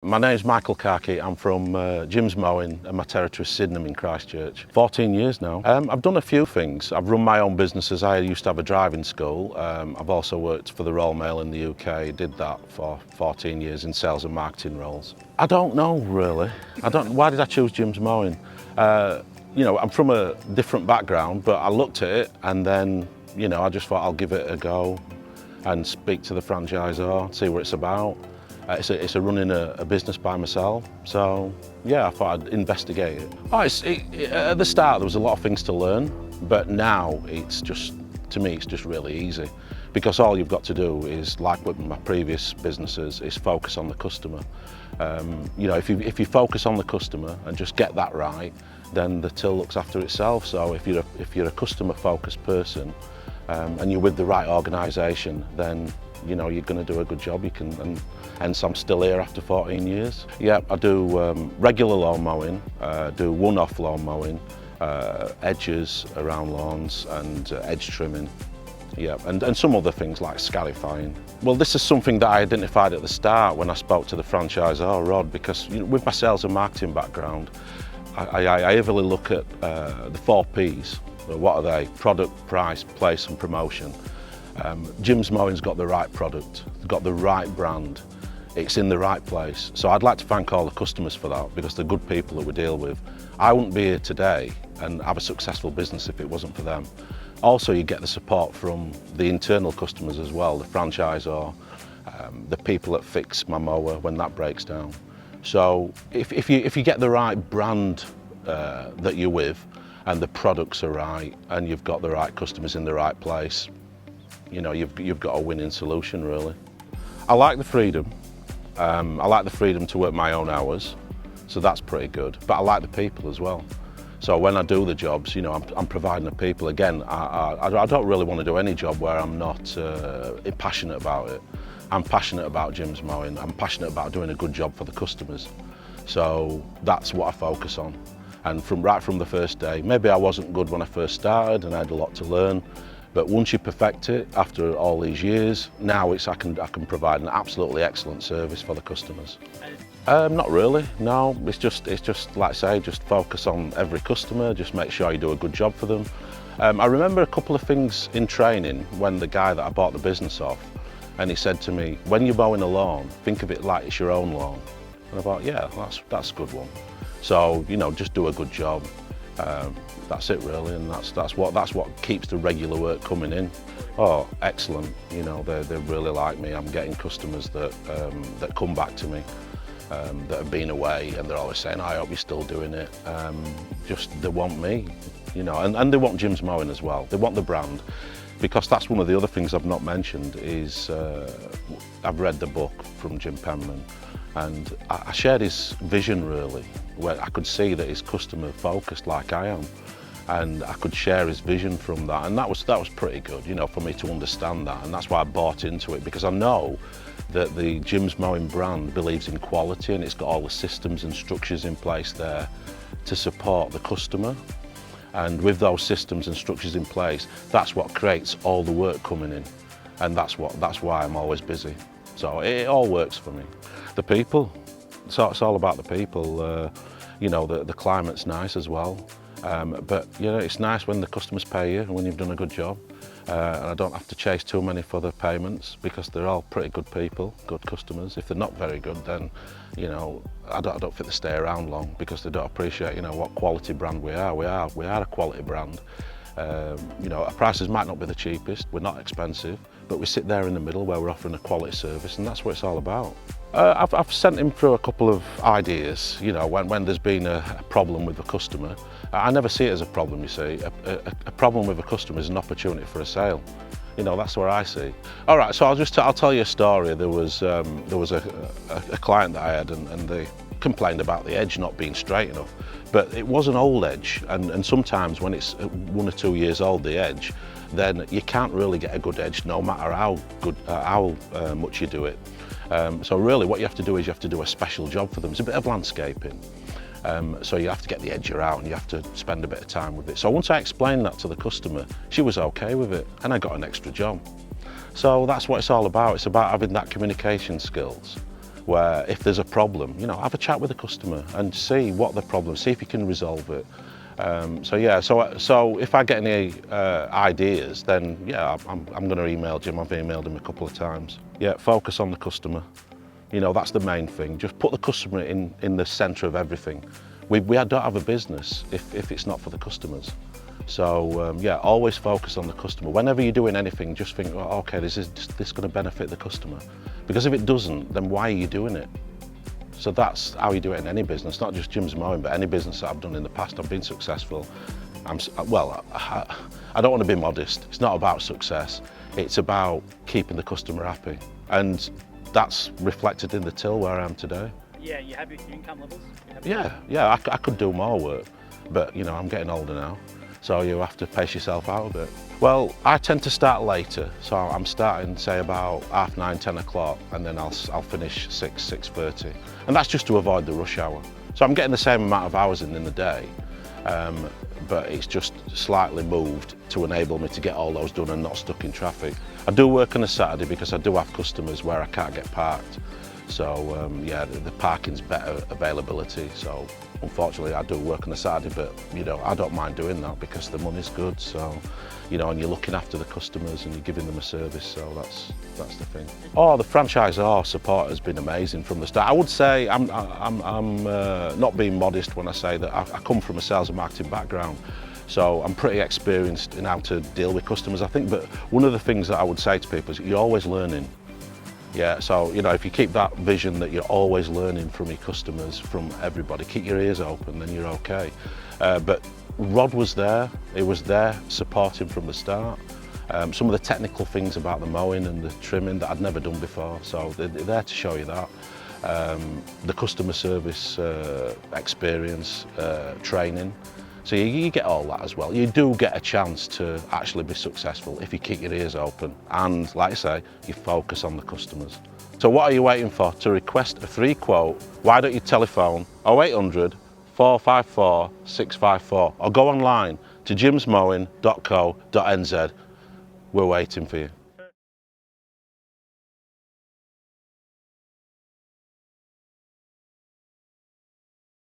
My name's Michael Carkey. I'm from Jim's Mowing and my territory is Sydenham in Christchurch. 14 years now. I've done a few things. I've run my own businesses. I used to have a driving school. I've also worked for the Royal Mail in the UK. Did that for 14 years in sales and marketing roles. I don't know really. Why did I choose Jim's Mowing? You know, I'm from a different background, but I looked at it and then, you know, I just thought I'll give it a go and speak to the franchisor, see what it's about. It's running a business by myself, so yeah, I thought I'd investigate it. At the start there was a lot of things to learn, but now it's just, to me, it's just really easy. Because all you've got to do is, like with my previous businesses, is focus on the customer. You know, if you focus on the customer and just get that right, then the till looks after itself. So if you're a customer-focused person and you're with the right organisation, then you know you're going to do a good job. And hence I'm still here after 14 years. Yeah, I do regular lawn mowing, do one-off lawn mowing, edges around lawns and edge trimming. Yeah, and some other things like scarifiering. Well, this is something that I identified at the start when I spoke to the franchisor, Rod, because you know, with my sales and marketing background, I heavily look at the 4 Ps. What are they? Product, price, place and promotion. Jim's Mowing's got the right product, got the right brand, it's in the right place. So I'd like to thank all the customers for that, because they're good people that we deal with. I wouldn't be here today and have a successful business if it wasn't for them. Also, you get the support from the internal customers as well, the franchisor, the people that fix my mower when that breaks down. So if you get the right brand that you're with, and the products are right, and you've got the right customers in the right place, you know, you've got a winning solution really. I like the freedom. I like the freedom to work my own hours, so that's pretty good. But I like the people as well. So when I do the jobs, you know, I'm providing the people. Again, I don't really want to do any job where I'm not passionate about it. I'm passionate about Jim's Mowing. I'm passionate about doing a good job for the customers. So that's what I focus on. And right from the first day, maybe I wasn't good when I first started and I had a lot to learn, but once you perfect it after all these years, now I can provide an absolutely excellent service for the customers. Not really, no. It's just like I say, just focus on every customer, just make sure you do a good job for them. I remember a couple of things in training when the guy that I bought the business off, and he said to me, when you're mowing a lawn, think of it like it's your own lawn. And I thought, yeah, that's a good one. So, you know, just do a good job. That's it really, and that's what keeps the regular work coming in. Oh, excellent! You know, they really like me. I'm getting customers that come back to me that have been away, and they're always saying, "I hope you're still doing it." Just they want me, you know, and they want Jim's Mowing as well. They want the brand, because that's one of the other things I've not mentioned is I've read the book from Jim Penman, and I shared his vision really, where I could see that he's customer focused like I am, and I could share his vision from that, and that was pretty good, you know, for me to understand that, and that's why I bought into it, because I know that the Jim's Mowing brand believes in quality, and it's got all the systems and structures in place there to support the customer. And with those systems and structures in place, that's what creates all the work coming in, and that's why I'm always busy. So it all works for me. The people, so it's all about the people. You know, the climate's nice as well, but you know, it's nice when the customers pay you and when you've done a good job. And I don't have to chase too many for the payments, because they're all pretty good people, good customers. If they're not very good, then you know, I don't think they stay around long, because they don't appreciate, you know, what quality brand we are. We are a quality brand. You know, our prices might not be the cheapest, we're not expensive, but we sit there in the middle where we're offering a quality service, and that's what it's all about. I've sent him through a couple of ideas, you know, when there's been a problem with the customer. I never see it as a problem, you see. A problem with a customer is an opportunity for a sale. You know, that's where I see. All right, so I'll tell you a story. There was a client that I had, and they complained about the edge not being straight enough. But it was an old edge, and sometimes when it's 1 or 2 years old, the edge, then you can't really get a good edge no matter how much you do it. So really what you have to do is you have to do a special job for them. It's a bit of landscaping. So you have to get the edge out and you have to spend a bit of time with it. So once I explained that to the customer, she was okay with it, and I got an extra job. So that's what it's all about. It's about having that communication skills where if there's a problem, you know, have a chat with the customer and see what the problem, see if you can resolve it. So if I get any ideas, then yeah, I'm going to email Jim. I've emailed him a couple of times. Yeah, focus on the customer. You know, that's the main thing. Just put the customer in the centre of everything. We don't have a business if it's not for the customers. So yeah, always focus on the customer. Whenever you're doing anything, just think, oh, okay, is this going to benefit the customer? Because if it doesn't, then why are you doing it? So that's how you do it in any business, not just Jim's Mowing, but any business that I've done in the past. I've been successful. I don't want to be modest. It's not about success. It's about keeping the customer happy. And that's reflected in the till where I am today. Yeah, you happy with your income levels? Yeah, I could do more work, but you know, I'm getting older now, so you have to pace yourself out a bit. Well, I tend to start later, so I'm starting, say, about 9:30, 10 o'clock, and then I'll finish 6:30, and that's just to avoid the rush hour. So I'm getting the same amount of hours in the day, but it's just slightly moved to enable me to get all those done and not stuck in traffic. I do work on a Saturday because I do have customers where I can't get parked. So yeah, the parking's better availability. So unfortunately I do work on a Saturday, but you know, I don't mind doing that because the money's good. So, you know, and you're looking after the customers and you're giving them a service. So that's the thing. Oh, the franchisor support has been amazing from the start. I would say I'm not being modest when I say that I come from a sales and marketing background. So I'm pretty experienced in how to deal with customers, I think. But one of the things that I would say to people is you're always learning. Yeah, so you know, if you keep that vision that you're always learning from your customers, from everybody, keep your ears open, then you're okay. But Rod was there, he was there supporting from the start. Some of the technical things about the mowing and the trimming that I'd never done before, so they're there to show you that. The customer service experience, training. So you get all that as well. You do get a chance to actually be successful if you keep your ears open and, like I say, you focus on the customers. So what are you waiting for? To request a free quote, why don't you telephone 0800 454 654 or go online to jimsmowing.co.nz. We're waiting for you.